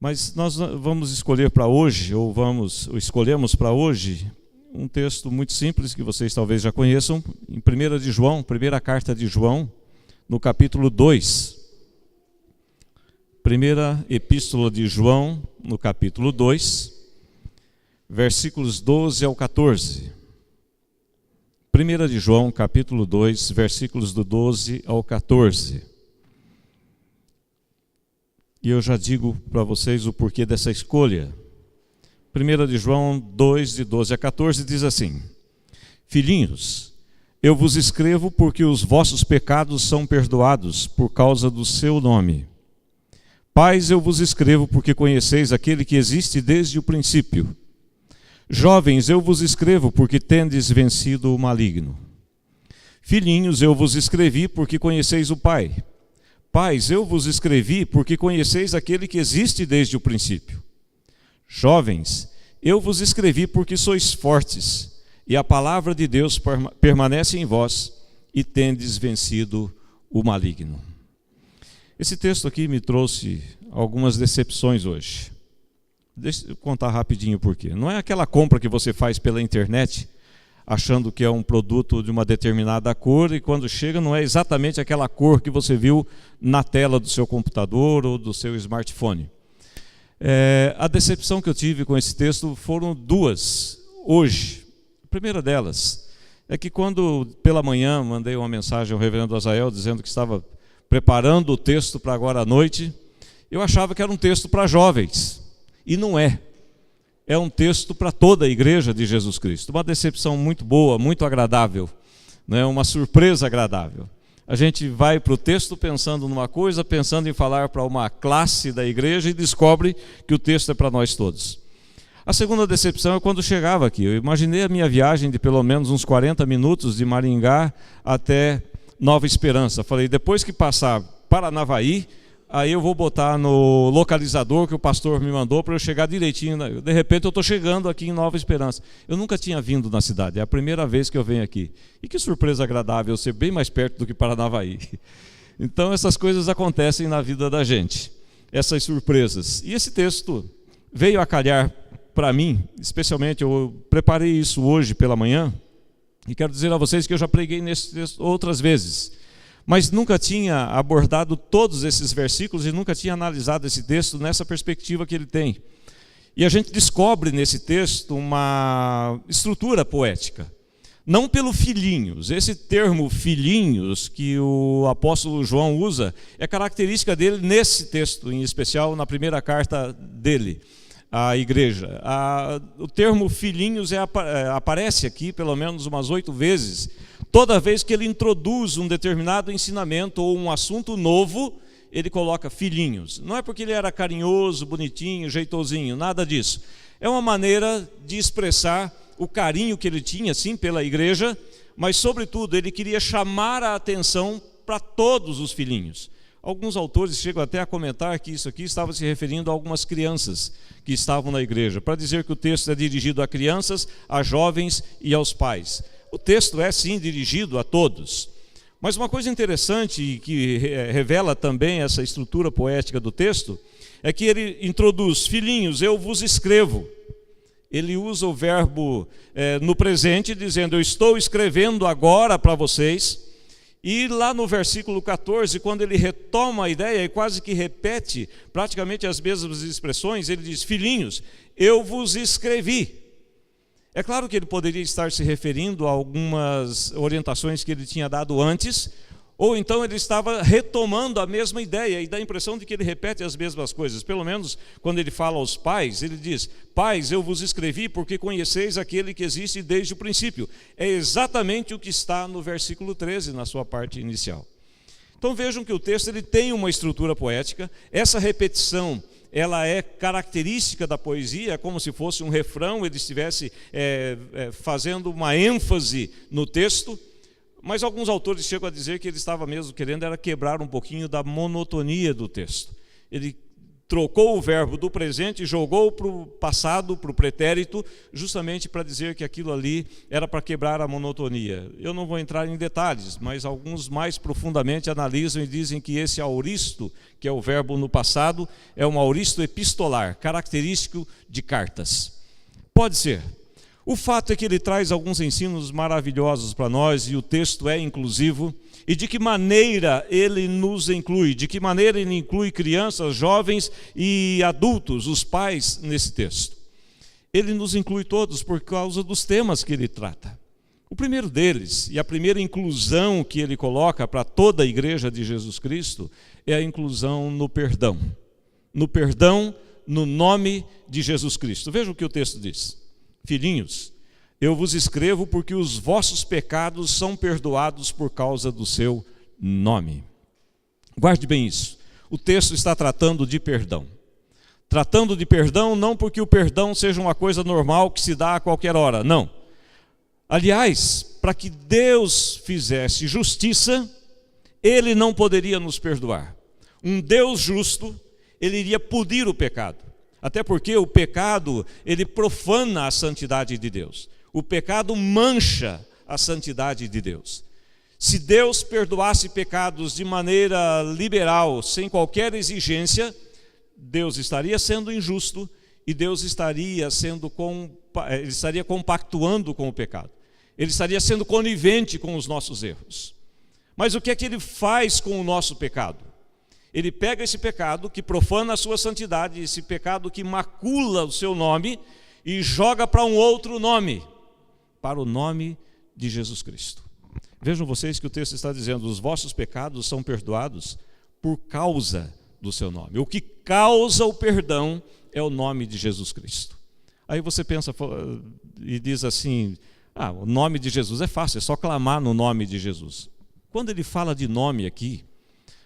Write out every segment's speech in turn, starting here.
Mas nós vamos escolher para hoje, ou escolhemos para hoje, um texto muito simples que vocês talvez já conheçam, em 1 de João, primeira carta de João, no capítulo 2. Primeira epístola de João, no capítulo 2, versículos 12 ao 14. 1 de João, capítulo 2, versículos do 12 ao 14. E eu já digo para vocês o porquê dessa escolha. 1 de João 2, de 12 a 14, diz assim: Filhinhos, eu vos escrevo porque os vossos pecados são perdoados por causa do seu nome. Pais, eu vos escrevo porque conheceis aquele que existe desde o princípio. Jovens, eu vos escrevo porque tendes vencido o maligno. Filhinhos, eu vos escrevi porque conheceis o Pai. Pais, eu vos escrevi porque conheceis aquele que existe desde o princípio. Jovens, eu vos escrevi porque sois fortes, e a palavra de Deus permanece em vós, e tendes vencido o maligno. Esse texto aqui me trouxe algumas decepções hoje. Deixa eu contar rapidinho por quê. Não é aquela compra que você faz pela internet, achando que é um produto de uma determinada cor, e quando chega não é exatamente aquela cor que você viu na tela do seu computador ou do seu smartphone. A decepção que eu tive com esse texto foram duas, hoje. A primeira delas é que quando pela manhã mandei uma mensagem ao reverendo Azael dizendo que estava preparando o texto para agora à noite, eu achava que era um texto para jovens, e não é. É um texto para toda a igreja de Jesus Cristo. Uma decepção muito boa, muito agradável, né? Uma surpresa agradável. A gente vai para o texto pensando numa coisa, pensando em falar para uma classe da igreja e descobre que o texto é para nós todos. A segunda decepção é quando chegava aqui. Eu imaginei a minha viagem de pelo menos uns 40 minutos de Maringá até Nova Esperança. Falei, depois que passar Paranavaí, aí eu vou botar no localizador que o pastor me mandou para eu chegar direitinho. De repente eu estou chegando aqui em Nova Esperança. Eu nunca tinha vindo na cidade, é a primeira vez que eu venho aqui. E que surpresa agradável ser bem mais perto do que Paranavaí. Então essas coisas acontecem na vida da gente, essas surpresas. E esse texto veio a calhar para mim, especialmente eu preparei isso hoje pela manhã, e quero dizer a vocês que eu já preguei nesse texto outras vezes, mas nunca tinha abordado todos esses versículos e nunca tinha analisado esse texto nessa perspectiva que ele tem. E a gente descobre nesse texto uma estrutura poética. Não pelo filhinhos. Esse termo filhinhos que o apóstolo João usa é característica dele nesse texto, em especial na primeira carta dele à igreja. O termo filhinhos aparece aqui pelo menos umas 8 vezes. Toda vez que ele introduz um determinado ensinamento ou um assunto novo, ele coloca filhinhos. Não é porque ele era carinhoso, bonitinho, jeitosinho, nada disso. É uma maneira de expressar o carinho que ele tinha, sim, pela igreja, mas, sobretudo, ele queria chamar a atenção para todos os filhinhos. Alguns autores chegam até a comentar que isso aqui estava se referindo a algumas crianças que estavam na igreja, para dizer que o texto é dirigido a crianças, a jovens e aos pais. O texto é sim dirigido a todos, mas uma coisa interessante e que revela também essa estrutura poética do texto é que ele introduz, filhinhos, eu vos escrevo. Ele usa o verbo no presente, dizendo, eu estou escrevendo agora para vocês. E lá no versículo 14, quando ele retoma a ideia e quase que repete praticamente as mesmas expressões, ele diz, filhinhos, eu vos escrevi. É claro que ele poderia estar se referindo a algumas orientações que ele tinha dado antes, ou então ele estava retomando a mesma ideia, e dá a impressão de que ele repete as mesmas coisas. Pelo menos quando ele fala aos pais, ele diz, pais, eu vos escrevi porque conheceis aquele que existe desde o princípio. É exatamente o que está no versículo 13, na sua parte inicial. Então vejam que o texto ele tem uma estrutura poética, essa repetição ela é característica da poesia, é como se fosse um refrão, ele estivesse fazendo uma ênfase no texto, mas alguns autores chegam a dizer que ele estava mesmo querendo era quebrar um pouquinho da monotonia do texto. Ele trocou o verbo do presente e jogou para o passado, para o pretérito, justamente para dizer que aquilo ali era para quebrar a monotonia. Eu não vou entrar em detalhes, mas alguns mais profundamente analisam e dizem que esse auristo, que é o verbo no passado, é um auristo epistolar, característico de cartas. Pode ser. O fato é que ele traz alguns ensinos maravilhosos para nós, e o texto é inclusivo. E de que maneira ele nos inclui? De que maneira ele inclui crianças, jovens e adultos, os pais, nesse texto? Ele nos inclui todos por causa dos temas que ele trata. O primeiro deles, e a primeira inclusão que ele coloca para toda a igreja de Jesus Cristo, é a inclusão no perdão. No perdão, no nome de Jesus Cristo. Veja o que o texto diz. Filhinhos, eu vos escrevo porque os vossos pecados são perdoados por causa do seu nome. Guarde bem isso. O texto está tratando de perdão. Tratando de perdão não porque o perdão seja uma coisa normal que se dá a qualquer hora, não. Aliás, para que Deus fizesse justiça, Ele não poderia nos perdoar. Um Deus justo, Ele iria punir o pecado. Até porque o pecado, ele profana a santidade de Deus. O pecado mancha a santidade de Deus. Se Deus perdoasse pecados de maneira liberal, sem qualquer exigência, Deus estaria sendo injusto e Deus estaria compactuando com o pecado. Ele estaria sendo conivente com os nossos erros. Mas o que é que ele faz com o nosso pecado? Ele pega esse pecado que profana a sua santidade, esse pecado que macula o seu nome, e joga para um outro nome, para o nome de Jesus Cristo. Vejam vocês que o texto está dizendo: os vossos pecados são perdoados por causa do seu nome. O que causa o perdão é o nome de Jesus Cristo. Aí você pensa e diz assim: o nome de Jesus é fácil, é só clamar no nome de Jesus. Quando ele fala de nome aqui,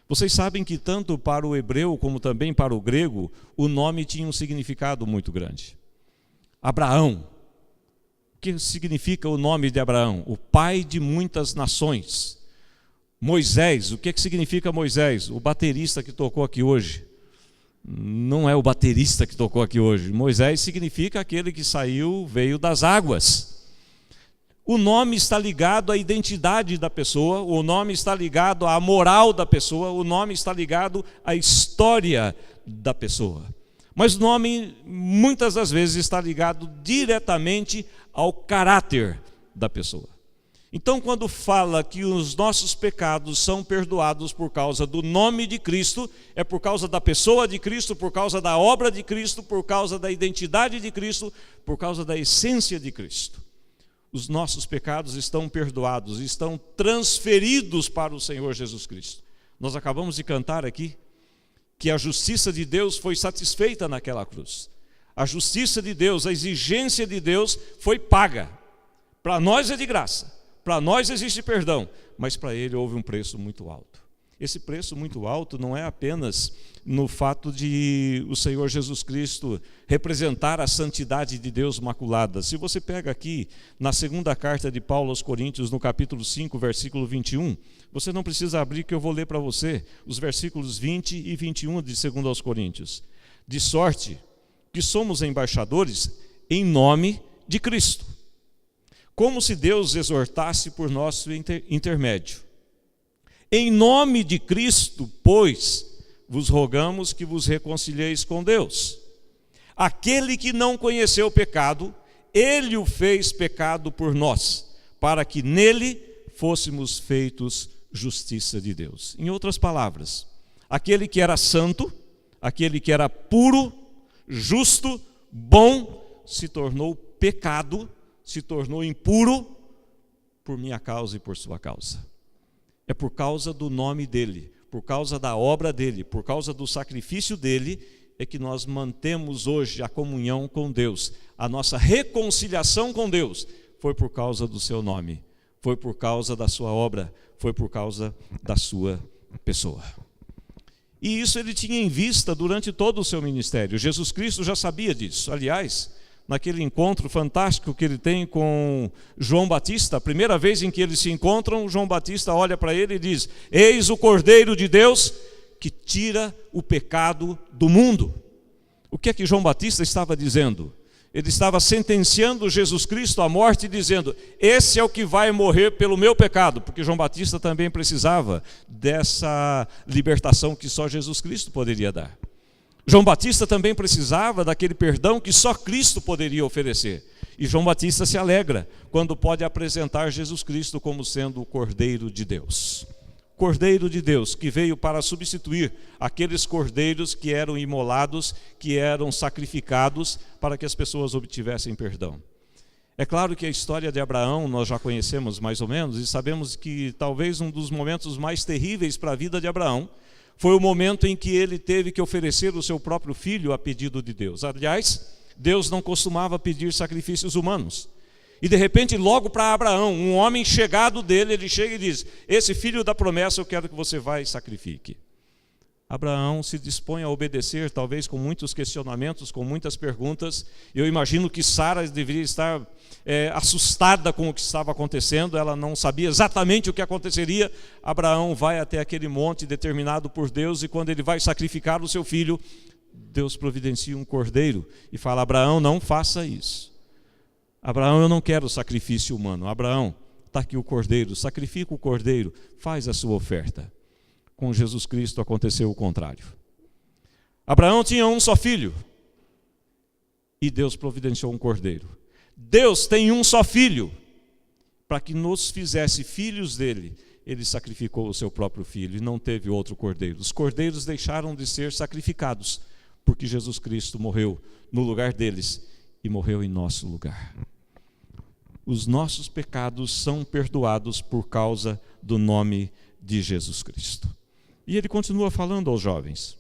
vocês sabem que tanto para o hebreu como também para o grego, o nome tinha um significado muito grande. Abraão. O que significa o nome de Abraão? O pai de muitas nações. Moisés. O que significa Moisés? O baterista que tocou aqui hoje. Não é o baterista que tocou aqui hoje. Moisés significa aquele que veio das águas. O nome está ligado à identidade da pessoa, o nome está ligado à moral da pessoa, o nome está ligado à história da pessoa. Mas o nome, muitas das vezes, está ligado diretamente ao caráter da pessoa. Então, quando fala que os nossos pecados são perdoados por causa do nome de Cristo, é por causa da pessoa de Cristo, por causa da obra de Cristo, por causa da identidade de Cristo, por causa da essência de Cristo. Os nossos pecados estão perdoados, estão transferidos para o Senhor Jesus Cristo. Nós acabamos de cantar aqui que a justiça de Deus foi satisfeita naquela cruz. A justiça de Deus, a exigência de Deus foi paga. Para nós é de graça, para nós existe perdão, mas para Ele houve um preço muito alto. Esse preço muito alto não é apenas no fato de o Senhor Jesus Cristo representar a santidade de Deus maculada. Se você pega aqui na segunda carta de Paulo aos Coríntios, no capítulo 5, versículo 21, você não precisa abrir que eu vou ler para você os versículos 20 e 21 de 2 aos Coríntios. De sorte que somos embaixadores em nome de Cristo, como se Deus exortasse por nosso intermédio. Em nome de Cristo, pois, vos rogamos que vos reconcilieis com Deus. Aquele que não conheceu o pecado, Ele o fez pecado por nós, para que nele fôssemos feitos justiça de Deus. Em outras palavras, aquele que era santo, aquele que era puro, justo, bom, se tornou pecado, se tornou impuro por minha causa e por sua causa. É por causa do nome dele, por causa da obra dele, por causa do sacrifício dele, é que nós mantemos hoje a comunhão com Deus. A nossa reconciliação com Deus foi por causa do seu nome, foi por causa da sua obra, foi por causa da sua pessoa. E isso ele tinha em vista durante todo o seu ministério. Jesus Cristo já sabia disso. Aliás, naquele encontro fantástico que ele tem com João Batista, a primeira vez em que eles se encontram, João Batista olha para ele e diz: eis o Cordeiro de Deus que tira o pecado do mundo. O que é que João Batista estava dizendo? Ele estava sentenciando Jesus Cristo à morte, dizendo: esse é o que vai morrer pelo meu pecado, porque João Batista também precisava dessa libertação que só Jesus Cristo poderia dar. João Batista também precisava daquele perdão que só Cristo poderia oferecer. E João Batista se alegra quando pode apresentar Jesus Cristo como sendo o Cordeiro de Deus. Cordeiro de Deus, que veio para substituir aqueles cordeiros que eram imolados, que eram sacrificados para que as pessoas obtivessem perdão. É claro que a história de Abraão nós já conhecemos mais ou menos e sabemos que talvez um dos momentos mais terríveis para a vida de Abraão foi o momento em que ele teve que oferecer o seu próprio filho a pedido de Deus. Aliás, Deus não costumava pedir sacrifícios humanos. E de repente, logo para Abraão, um homem chegado dele, ele chega e diz: esse filho da promessa eu quero que você vá e sacrifique. Abraão se dispõe a obedecer, talvez com muitos questionamentos, com muitas perguntas. Eu imagino que Sara deveria estar assustada com o que estava acontecendo, ela não sabia exatamente o que aconteceria. Abraão vai até aquele monte determinado por Deus, e quando ele vai sacrificar o seu filho, Deus providencia um cordeiro e fala: Abraão, não faça isso. Abraão, eu não quero sacrifício humano. Abraão, está aqui o cordeiro, sacrifica o cordeiro, faz a sua oferta. Com Jesus Cristo aconteceu o contrário. Abraão tinha um só filho e Deus providenciou um cordeiro. Deus tem um só filho, para que nos fizesse filhos dele, ele sacrificou o seu próprio filho e não teve outro cordeiro. Os cordeiros deixaram de ser sacrificados, porque Jesus Cristo morreu no lugar deles e morreu em nosso lugar. Os nossos pecados são perdoados por causa do nome de Jesus Cristo. E ele continua falando aos jovens,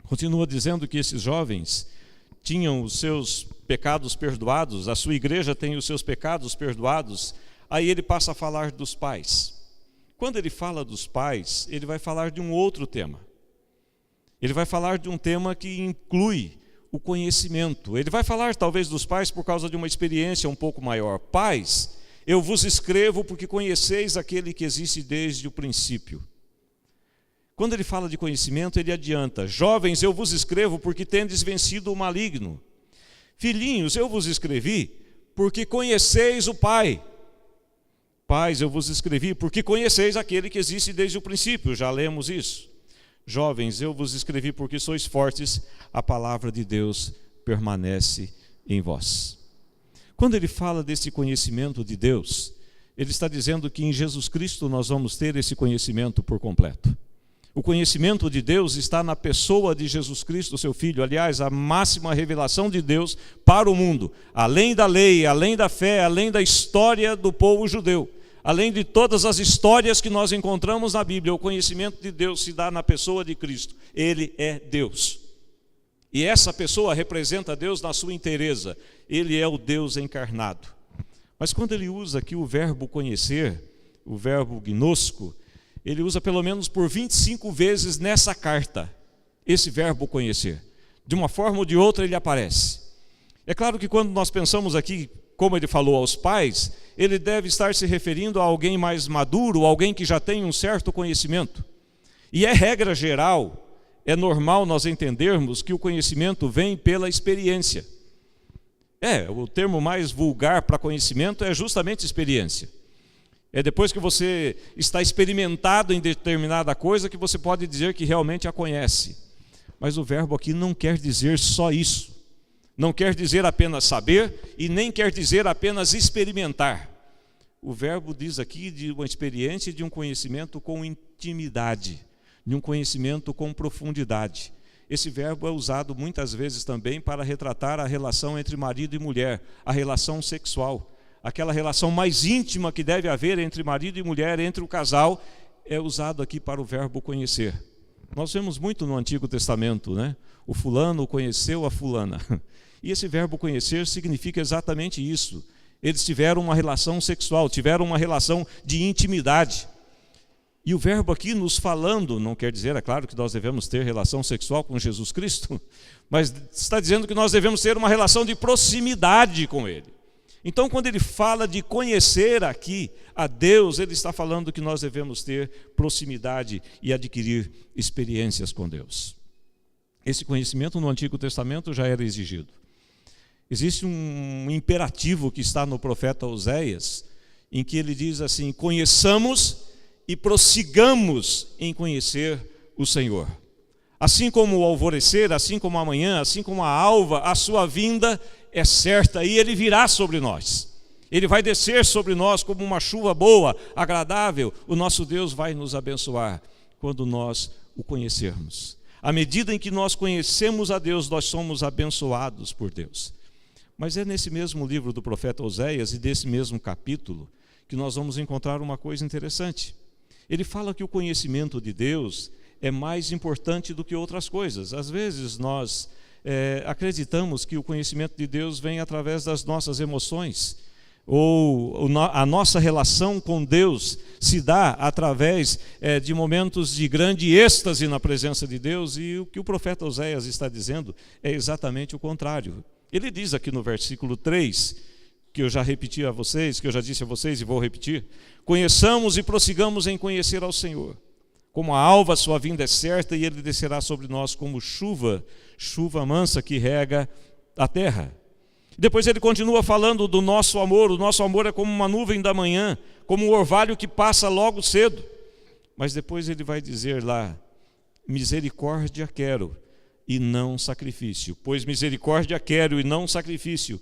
continua dizendo que esses jovens tinham os seus pecados perdoados, a sua igreja tem os seus pecados perdoados. Aí ele passa a falar dos pais. Quando ele fala dos pais, ele vai falar de um outro tema. Ele vai falar de um tema que inclui o conhecimento. Ele vai falar talvez dos pais por causa de uma experiência um pouco maior. Pais, eu vos escrevo porque conheceis aquele que existe desde o princípio. Quando ele fala de conhecimento, ele adianta: jovens, eu vos escrevo porque tendes vencido o maligno. Filhinhos, eu vos escrevi porque conheceis o Pai. Pais, eu vos escrevi porque conheceis aquele que existe desde o princípio. Já lemos isso. Jovens, eu vos escrevi porque sois fortes, a palavra de Deus permanece em vós. Quando ele fala desse conhecimento de Deus, ele está dizendo que em Jesus Cristo nós vamos ter esse conhecimento por completo. O conhecimento de Deus está na pessoa de Jesus Cristo, seu Filho. Aliás, a máxima revelação de Deus para o mundo, além da lei, além da fé, além da história do povo judeu, além de todas as histórias que nós encontramos na Bíblia, o conhecimento de Deus se dá na pessoa de Cristo. Ele é Deus. E essa pessoa representa Deus na sua inteireza. Ele é o Deus encarnado. Mas quando ele usa aqui o verbo conhecer, o verbo gnosco, ele usa pelo menos por 25 vezes nessa carta esse verbo conhecer. De uma forma ou de outra ele aparece. É claro que quando nós pensamos aqui, como ele falou aos pais, ele deve estar se referindo a alguém mais maduro, alguém que já tem um certo conhecimento. E é regra geral, é normal nós entendermos que o conhecimento vem pela experiência. O termo mais vulgar para conhecimento é justamente experiência. É depois que você está experimentado em determinada coisa que você pode dizer que realmente a conhece. Mas o verbo aqui não quer dizer só isso. Não quer dizer apenas saber e nem quer dizer apenas experimentar. O verbo diz aqui de uma experiência e de um conhecimento com intimidade, de um conhecimento com profundidade. Esse verbo é usado muitas vezes também para retratar a relação entre marido e mulher, a relação sexual. Aquela relação mais íntima que deve haver entre marido e mulher, entre o casal, é usado aqui para o verbo conhecer. Nós vemos muito no Antigo Testamento, né? O fulano conheceu a fulana. E esse verbo conhecer significa exatamente isso. Eles tiveram uma relação sexual, tiveram uma relação de intimidade. E o verbo aqui nos falando, não quer dizer, é claro, que nós devemos ter relação sexual com Jesus Cristo, mas está dizendo que nós devemos ter uma relação de proximidade com Ele. Então, quando ele fala de conhecer aqui a Deus, ele está falando que nós devemos ter proximidade e adquirir experiências com Deus. Esse conhecimento no Antigo Testamento já era exigido. Existe um imperativo que está no profeta Oséias, em que ele diz assim: conheçamos e prossigamos em conhecer o Senhor. Assim como o alvorecer, assim como a manhã, assim como a alva, a sua vinda é certa e ele virá sobre nós. Ele vai descer sobre nós como uma chuva boa, agradável. O nosso Deus vai nos abençoar quando nós o conhecermos. À medida em que nós conhecemos a Deus, nós somos abençoados por Deus. Mas é nesse mesmo livro do profeta Oséias e desse mesmo capítulo que nós vamos encontrar uma coisa interessante. Ele fala que o conhecimento de Deus é mais importante do que outras coisas. Às vezes nós acreditamos que o conhecimento de Deus vem através das nossas emoções, ou a nossa relação com Deus se dá através de momentos de grande êxtase na presença de Deus, e o que o profeta Oséias está dizendo é exatamente o contrário. Ele diz aqui no versículo 3, que eu já repeti a vocês, que eu já disse a vocês e vou repetir: conheçamos e prossigamos em conhecer ao Senhor. Como a alva, sua vinda é certa, e ele descerá sobre nós como chuva mansa que rega a terra. Depois ele continua falando do nosso amor. O nosso amor é como uma nuvem da manhã, como um orvalho que passa logo cedo. Mas depois ele vai dizer lá: misericórdia quero e não sacrifício, pois misericórdia quero e não sacrifício,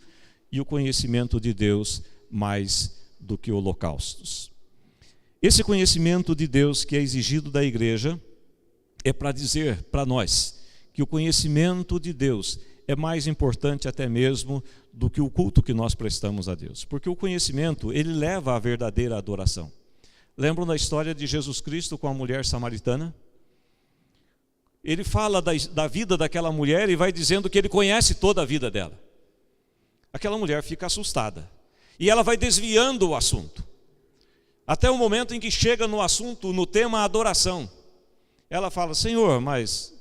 e o conhecimento de Deus mais do que holocaustos. Esse conhecimento de Deus que é exigido da igreja é para dizer para nós que o conhecimento de Deus é mais importante até mesmo do que o culto que nós prestamos a Deus. Porque o conhecimento, ele leva à verdadeira adoração. Lembram da história de Jesus Cristo com a mulher samaritana? Ele fala da vida daquela mulher e vai dizendo que ele conhece toda a vida dela. Aquela mulher fica assustada e ela vai desviando o assunto, até o momento em que chega no assunto, no tema adoração. Ela fala: Senhor, mas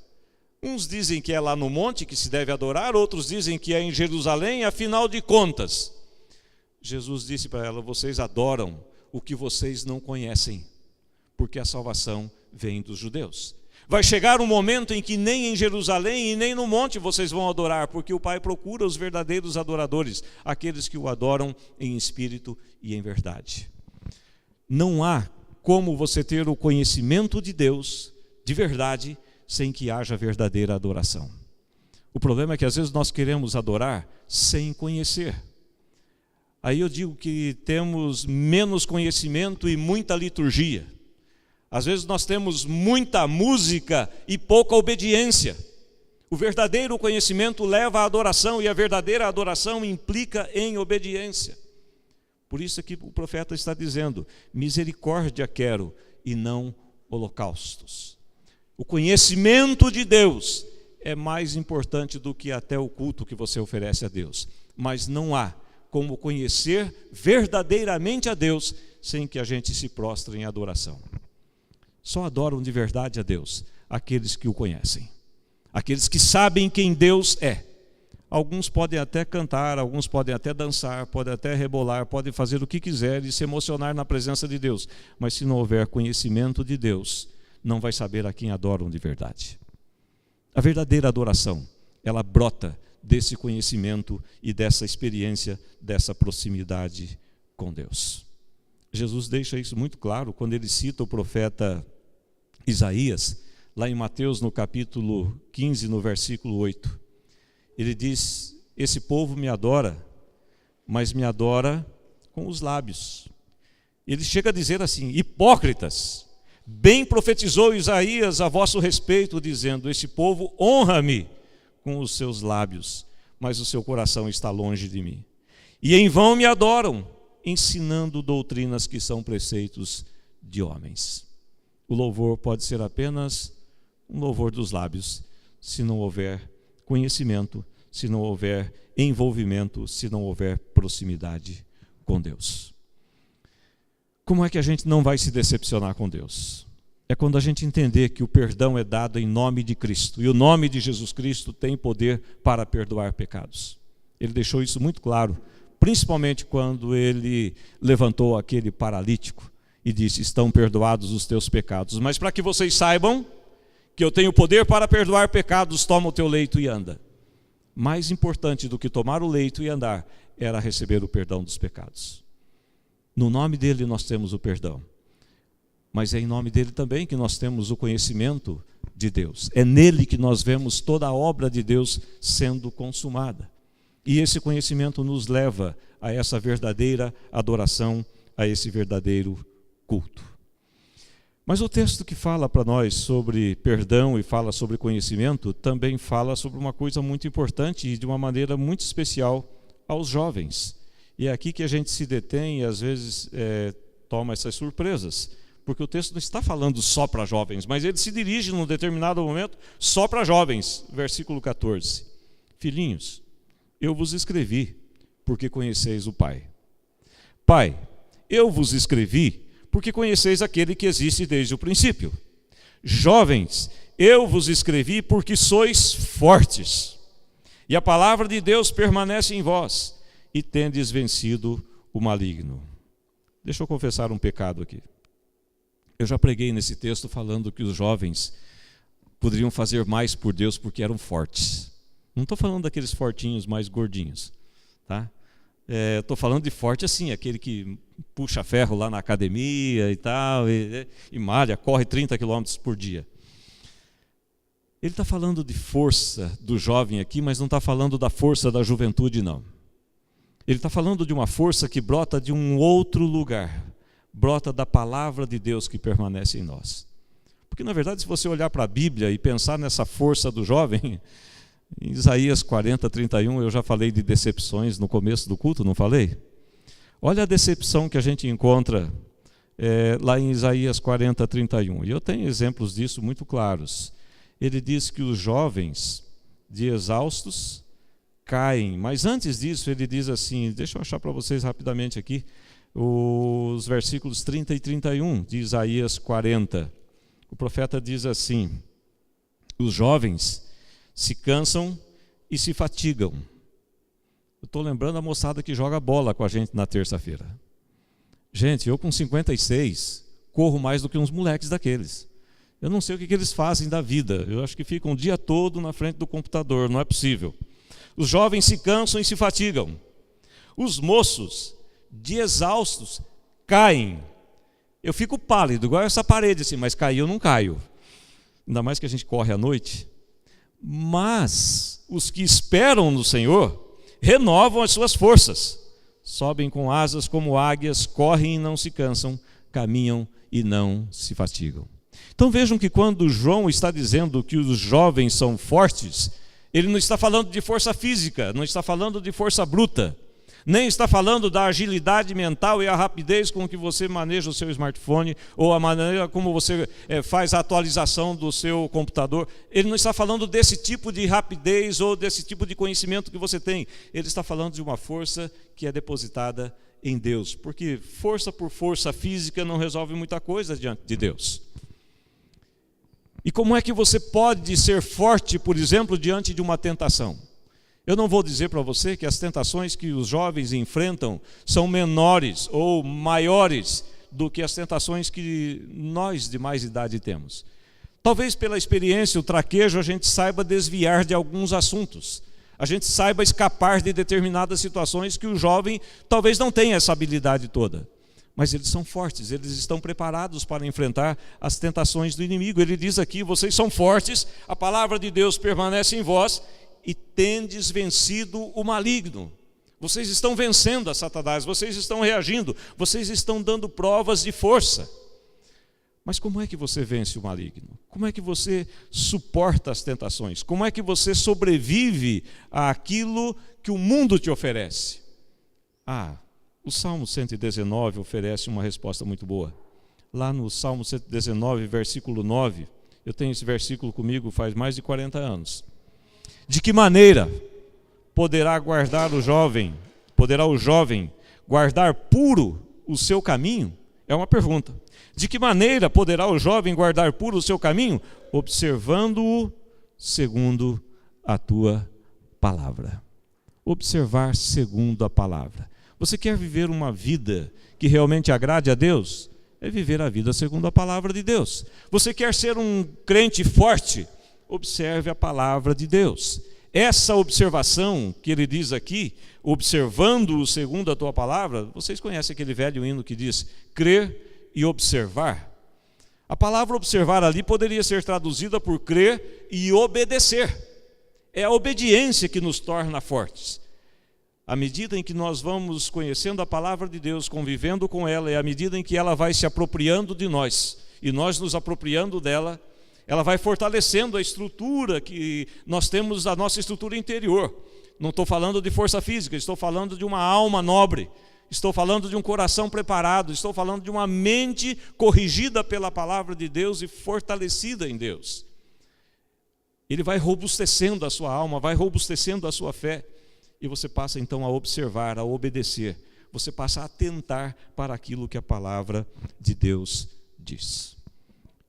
uns dizem que é lá no monte que se deve adorar, outros dizem que é em Jerusalém, afinal de contas. Jesus disse para ela: vocês adoram o que vocês não conhecem, porque a salvação vem dos judeus. Vai chegar um momento em que nem em Jerusalém e nem no monte vocês vão adorar, porque o Pai procura os verdadeiros adoradores, aqueles que o adoram em espírito e em verdade. Não há como você ter o conhecimento de Deus de verdade sem que haja verdadeira adoração. O problema é que às vezes nós queremos adorar sem conhecer. Aí eu digo que temos menos conhecimento e muita liturgia. Às vezes nós temos muita música e pouca obediência. O verdadeiro conhecimento leva à adoração, e a verdadeira adoração implica em obediência. Por isso é que o profeta está dizendo: misericórdia quero e não holocaustos. O conhecimento de Deus é mais importante do que até o culto que você oferece a Deus. Mas não há como conhecer verdadeiramente a Deus sem que a gente se prostre em adoração. Só adoram de verdade a Deus aqueles que o conhecem, aqueles que sabem quem Deus é. Alguns podem até cantar, alguns podem até dançar, podem até rebolar, podem fazer o que quiser e se emocionar na presença de Deus, mas se não houver conhecimento de Deus, não vai saber a quem adoram de verdade. A verdadeira adoração, ela brota desse conhecimento e dessa experiência, dessa proximidade com Deus. Jesus deixa isso muito claro quando ele cita o profeta Isaías, lá em Mateus, no capítulo 15, no versículo 8. Ele diz: esse povo me adora, mas me adora com os lábios. Ele chega a dizer assim: hipócritas, bem profetizou Isaías a vosso respeito, dizendo: esse povo honra-me com os seus lábios, mas o seu coração está longe de mim. E em vão me adoram, ensinando doutrinas que são preceitos de homens. O louvor pode ser apenas um louvor dos lábios, se não houver conhecimento, se não houver envolvimento, se não houver proximidade com Deus. Como é que a gente não vai se decepcionar com Deus? É quando a gente entender que o perdão é dado em nome de Cristo, e o nome de Jesus Cristo tem poder para perdoar pecados. Ele deixou isso muito claro principalmente quando ele levantou aquele paralítico e disse: estão perdoados os teus pecados. Mas para que vocês saibam que eu tenho poder para perdoar pecados, toma o teu leito e anda. Mais importante do que tomar o leito e andar era receber o perdão dos pecados. No nome dele nós temos o perdão, mas é em nome dele também que nós temos o conhecimento de Deus. É nele que nós vemos toda a obra de Deus sendo consumada. E esse conhecimento nos leva a essa verdadeira adoração, a esse verdadeiro culto. Mas o texto que fala para nós sobre perdão e fala sobre conhecimento, também fala sobre uma coisa muito importante e de uma maneira muito especial aos jovens. E é aqui que a gente se detém e às vezes toma essas surpresas, porque o texto não está falando só para jovens, mas ele se dirige num determinado momento só para jovens. Versículo 14: Filhinhos, eu vos escrevi porque conheceis o Pai. Pai, eu vos escrevi porque conheceis aquele que existe desde o princípio. Jovens, eu vos escrevi porque sois fortes, e a palavra de Deus permanece em vós, e tendes vencido o maligno. Deixa eu confessar um pecado aqui. Eu já preguei nesse texto falando que os jovens poderiam fazer mais por Deus porque eram fortes. Não estou falando daqueles fortinhos mais gordinhos, tá? Estou falando de forte assim, aquele que puxa ferro lá na academia e tal, e malha, corre 30 quilômetros por dia. Ele está falando de força do jovem aqui, mas não está falando da força da juventude, não. Ele está falando de uma força que brota de um outro lugar, brota da palavra de Deus que permanece em nós. Porque, na verdade, se você olhar para a Bíblia e pensar nessa força do jovem, em Isaías 40, 31, eu já falei de decepções no começo do culto, não falei? Olha a decepção que a gente encontra lá em Isaías 40, 31. E eu tenho exemplos disso muito claros. Ele diz que os jovens de exaustos caem. Mas antes disso ele diz assim, deixa eu achar para vocês rapidamente aqui, os versículos 30 e 31 de Isaías 40. O profeta diz assim: os jovens se cansam e se fatigam. Eu estou lembrando a moçada que joga bola com a gente na terça-feira. Gente, eu com 56 corro mais do que uns moleques daqueles. Eu não sei o que eles fazem da vida. Eu acho que ficam o dia todo na frente do computador, não é possível. Os jovens se cansam e se fatigam. Os moços, de exaustos, caem. Eu fico pálido, igual essa parede assim, mas cair eu não caio. Ainda mais que a gente corre à noite. Mas os que esperam no Senhor renovam as suas forças. Sobem com asas como águias, correm e não se cansam, caminham e não se fatigam. Então vejam que quando João está dizendo que os jovens são fortes, ele não está falando de força física, não está falando de força bruta, nem está falando da agilidade mental e a rapidez com que você maneja o seu smartphone ou a maneira como você faz a atualização do seu computador. Ele não está falando desse tipo de rapidez ou desse tipo de conhecimento que você tem. Ele está falando de uma força que é depositada em Deus, porque força por força física não resolve muita coisa diante de Deus. E como é que você pode ser forte, por exemplo, diante de uma tentação? Eu não vou dizer para você que as tentações que os jovens enfrentam são menores ou maiores do que as tentações que nós de mais idade temos. Talvez pela experiência, o traquejo, a gente saiba desviar de alguns assuntos. A gente saiba escapar de determinadas situações que o jovem talvez não tenha essa habilidade toda. Mas eles são fortes, eles estão preparados para enfrentar as tentações do inimigo. Ele diz aqui, vocês são fortes, a palavra de Deus permanece em vós e tendes vencido o maligno. Vocês estão vencendo a Satanás, vocês estão reagindo, vocês estão dando provas de força. Mas como é que você vence o maligno? Como é que você suporta as tentações? Como é que você sobrevive àquilo que o mundo te oferece? O Salmo 119 oferece uma resposta muito boa. Lá no Salmo 119, versículo 9, eu tenho esse versículo comigo faz mais de 40 anos. De que maneira poderá o jovem guardar puro o seu caminho? É uma pergunta. De que maneira poderá o jovem guardar puro o seu caminho? Observando-o segundo a tua palavra. Observar segundo a palavra. Você quer viver uma vida que realmente agrade a Deus? É viver a vida segundo a palavra de Deus. Você quer ser um crente forte? Observe a palavra de Deus. Essa observação que ele diz aqui, observando-o segundo a tua palavra, vocês conhecem aquele velho hino que diz, crer e observar? A palavra observar ali poderia ser traduzida por crer e obedecer. É a obediência que nos torna fortes. À medida em que nós vamos conhecendo a palavra de Deus, convivendo com ela, é à medida em que ela vai se apropriando de nós, e nós nos apropriando dela, ela vai fortalecendo a estrutura que nós temos, a nossa estrutura interior. Não estou falando de força física, estou falando de uma alma nobre, estou falando de um coração preparado, estou falando de uma mente corrigida pela palavra de Deus e fortalecida em Deus. Ele vai robustecendo a sua alma, vai robustecendo a sua fé. E você passa então a observar, a obedecer. Você passa a atentar para aquilo que a palavra de Deus diz.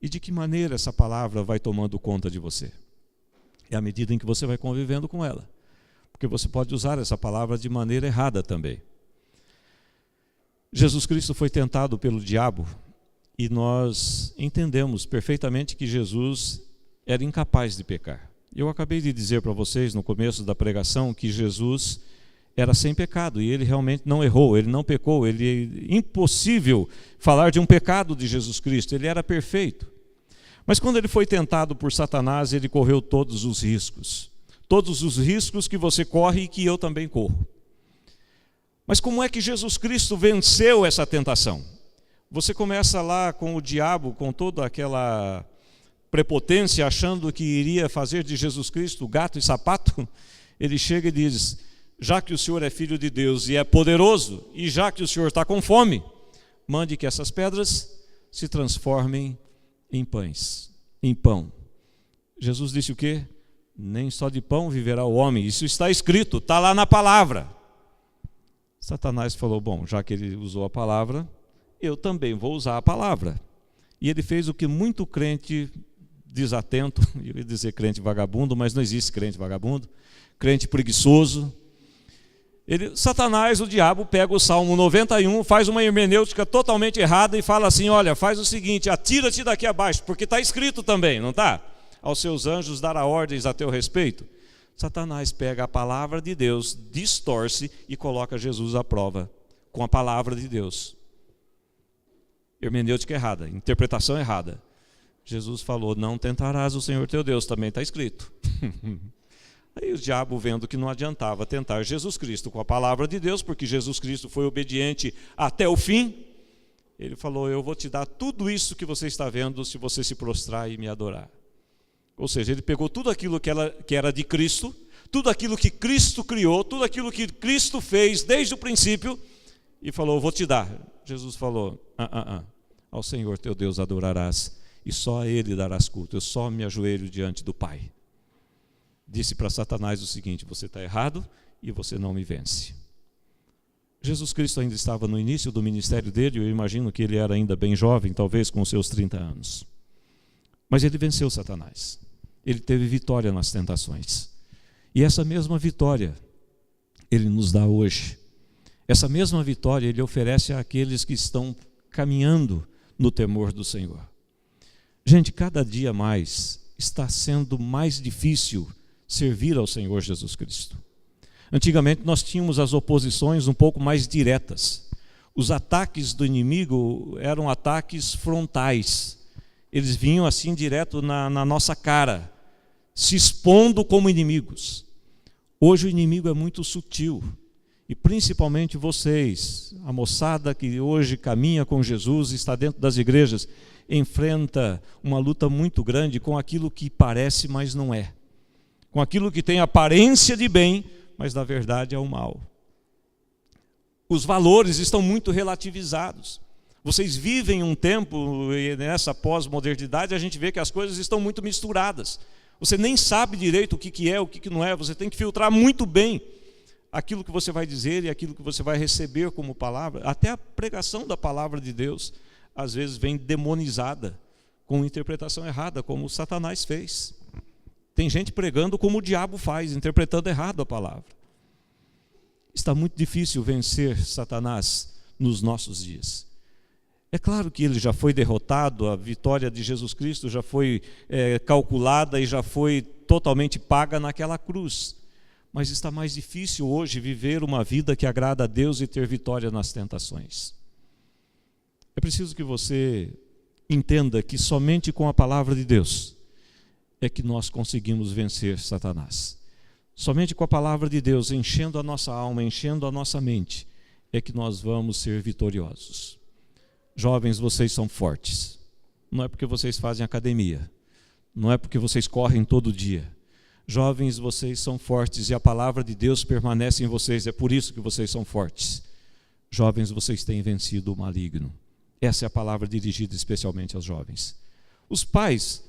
E de que maneira essa palavra vai tomando conta de você? É à medida em que você vai convivendo com ela. Porque você pode usar essa palavra de maneira errada também. Jesus Cristo foi tentado pelo diabo e nós entendemos perfeitamente que Jesus era incapaz de pecar. Eu acabei de dizer para vocês no começo da pregação que Jesus era sem pecado e ele realmente não errou, ele não pecou, ele é impossível falar de um pecado de Jesus Cristo, ele era perfeito. Mas quando ele foi tentado por Satanás, ele correu todos os riscos que você corre e que eu também corro. Mas como é que Jesus Cristo venceu essa tentação? Você começa lá com o diabo, com toda aquela prepotência, achando que iria fazer de Jesus Cristo gato e sapato. Ele chega e diz, já que o Senhor é filho de Deus e é poderoso, e já que o Senhor está com fome, mande que essas pedras se transformem em pães, em pão. Jesus disse o quê? Nem só de pão viverá o homem, isso está escrito, está lá na palavra. Satanás falou, bom, já que ele usou a palavra, eu também vou usar a palavra. E ele fez o que muito crente desatento, eu ia dizer crente vagabundo, mas não existe crente vagabundo, crente preguiçoso. Satanás, o diabo, pega o Salmo 91, faz uma hermenêutica totalmente errada e fala assim, olha, faz o seguinte, atira-te daqui abaixo, porque está escrito também, não está? Aos seus anjos dará ordens a teu respeito. Satanás pega a palavra de Deus, distorce e coloca Jesus à prova com a palavra de Deus. Hermenêutica errada, interpretação errada. Jesus falou, não tentarás o Senhor teu Deus, também está escrito. Aí o diabo, vendo que não adiantava tentar Jesus Cristo com a palavra de Deus, porque Jesus Cristo foi obediente até o fim, ele falou, eu vou te dar tudo isso que você está vendo se você se prostrar e me adorar. Ou seja, ele pegou tudo aquilo que era de Cristo, tudo aquilo que Cristo criou, tudo aquilo que Cristo fez desde o princípio, e falou, vou te dar. Jesus falou, ao Senhor teu Deus adorarás, e só a Ele darás culto, eu só me ajoelho diante do Pai. Disse para Satanás o seguinte, você está errado e você não me vence. Jesus Cristo ainda estava no início do ministério dele, eu imagino que ele era ainda bem jovem, talvez com seus 30 anos. Mas ele venceu Satanás, ele teve vitória nas tentações. E essa mesma vitória ele nos dá hoje. Essa mesma vitória ele oferece àqueles que estão caminhando no temor do Senhor. Gente, cada dia mais está sendo mais difícil servir ao Senhor Jesus Cristo. Antigamente nós tínhamos as oposições um pouco mais diretas. Os ataques do inimigo eram ataques frontais. Eles vinham assim direto na nossa cara, se expondo como inimigos. Hoje o inimigo é muito sutil. E principalmente vocês, a moçada que hoje caminha com Jesus, está dentro das igrejas, enfrenta uma luta muito grande com aquilo que parece, mas não é. Com aquilo que tem aparência de bem, mas na verdade é o mal. Os valores estão muito relativizados. Vocês vivem um tempo, e nessa pós-modernidade a gente vê que as coisas estão muito misturadas. Você nem sabe direito o que é, o que não é, você tem que filtrar muito bem aquilo que você vai dizer e aquilo que você vai receber como palavra. Até a pregação da palavra de Deus, às vezes, vem demonizada, com interpretação errada, como Satanás fez. Tem gente pregando como o diabo faz, interpretando errado a palavra. Está muito difícil vencer Satanás nos nossos dias. É claro que ele já foi derrotado, a vitória de Jesus Cristo já foi calculada e já foi totalmente paga naquela cruz. Mas está mais difícil hoje viver uma vida que agrada a Deus e ter vitória nas tentações. É preciso que você entenda que somente com a palavra de Deus é que nós conseguimos vencer Satanás. Somente com a palavra de Deus, enchendo a nossa alma, enchendo a nossa mente, é que nós vamos ser vitoriosos. Jovens, vocês são fortes. Não é porque vocês fazem academia. Não é porque vocês correm todo dia. Jovens, vocês são fortes e a palavra de Deus permanece em vocês. É por isso que vocês são fortes. Jovens, vocês têm vencido o maligno. Essa é a palavra dirigida especialmente aos jovens. Os pais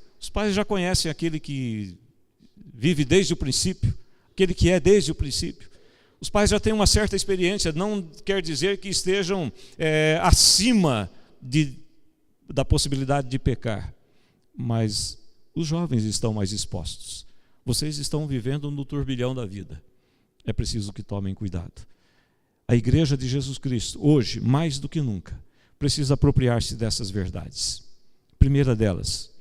já conhecem aquele que vive desde o princípio, aquele que é desde o princípio. Os pais já têm uma certa experiência, não quer dizer que estejam acima da possibilidade de pecar, mas os jovens estão mais expostos. Vocês estão vivendo no turbilhão da vida. É preciso que tomem cuidado. A igreja de Jesus Cristo, hoje, mais do que nunca, precisa apropriar-se dessas verdades. Primeira delas,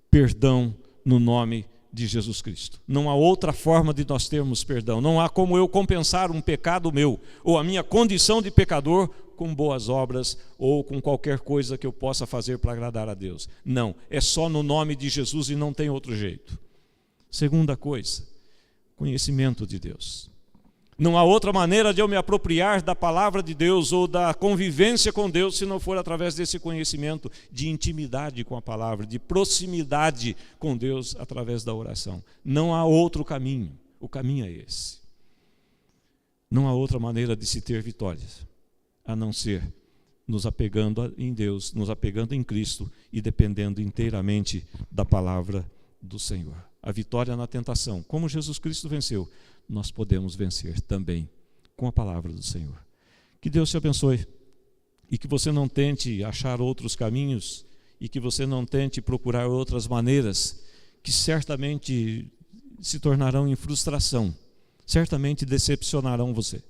perdão no nome de Jesus Cristo. Não há outra forma de nós termos perdão. Não há como eu compensar um pecado meu, ou a minha condição de pecador, com boas obras, ou com qualquer coisa que eu possa fazer para agradar a Deus. Não, é só no nome de Jesus e não tem outro jeito. Segunda coisa, conhecimento de Deus. Não há outra maneira de eu me apropriar da palavra de Deus ou da convivência com Deus se não for através desse conhecimento de intimidade com a palavra, de proximidade com Deus através da oração. Não há outro caminho, o caminho é esse. Não há outra maneira de se ter vitórias, a não ser nos apegando em Deus, nos apegando em Cristo e dependendo inteiramente da palavra do Senhor. A vitória na tentação, como Jesus Cristo venceu, nós podemos vencer também com a palavra do Senhor. Que Deus te abençoe e que você não tente achar outros caminhos e que você não tente procurar outras maneiras que certamente se tornarão em frustração, certamente decepcionarão você.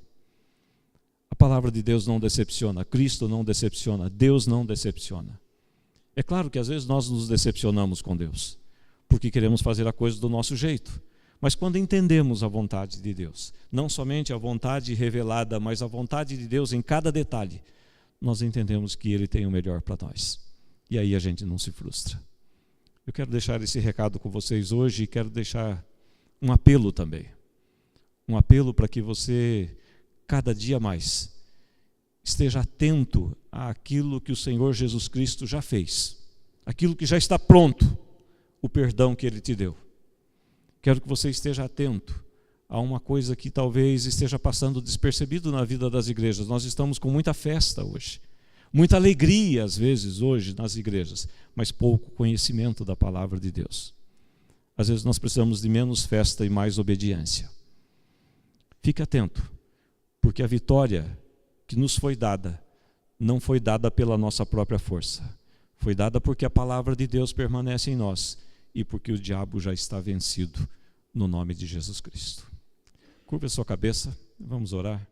A palavra de Deus não decepciona, Cristo não decepciona, Deus não decepciona. É claro que às vezes nós nos decepcionamos com Deus, porque queremos fazer a coisa do nosso jeito. Mas quando entendemos a vontade de Deus, não somente a vontade revelada, mas a vontade de Deus em cada detalhe, nós entendemos que Ele tem o melhor para nós. E aí a gente não se frustra. Eu quero deixar esse recado com vocês hoje e quero deixar um apelo também. Um apelo para que você, cada dia mais, esteja atento àquilo que o Senhor Jesus Cristo já fez. Aquilo que já está pronto, o perdão que Ele te deu. Quero que você esteja atento a uma coisa que talvez esteja passando despercebido na vida das igrejas. Nós estamos com muita festa hoje, muita alegria às vezes hoje nas igrejas, mas pouco conhecimento da palavra de Deus. Às vezes nós precisamos de menos festa e mais obediência. Fique atento, porque a vitória que nos foi dada, não foi dada pela nossa própria força. Foi dada porque a palavra de Deus permanece em nós e porque o diabo já está vencido no nome de Jesus Cristo. Curva a sua cabeça, vamos orar.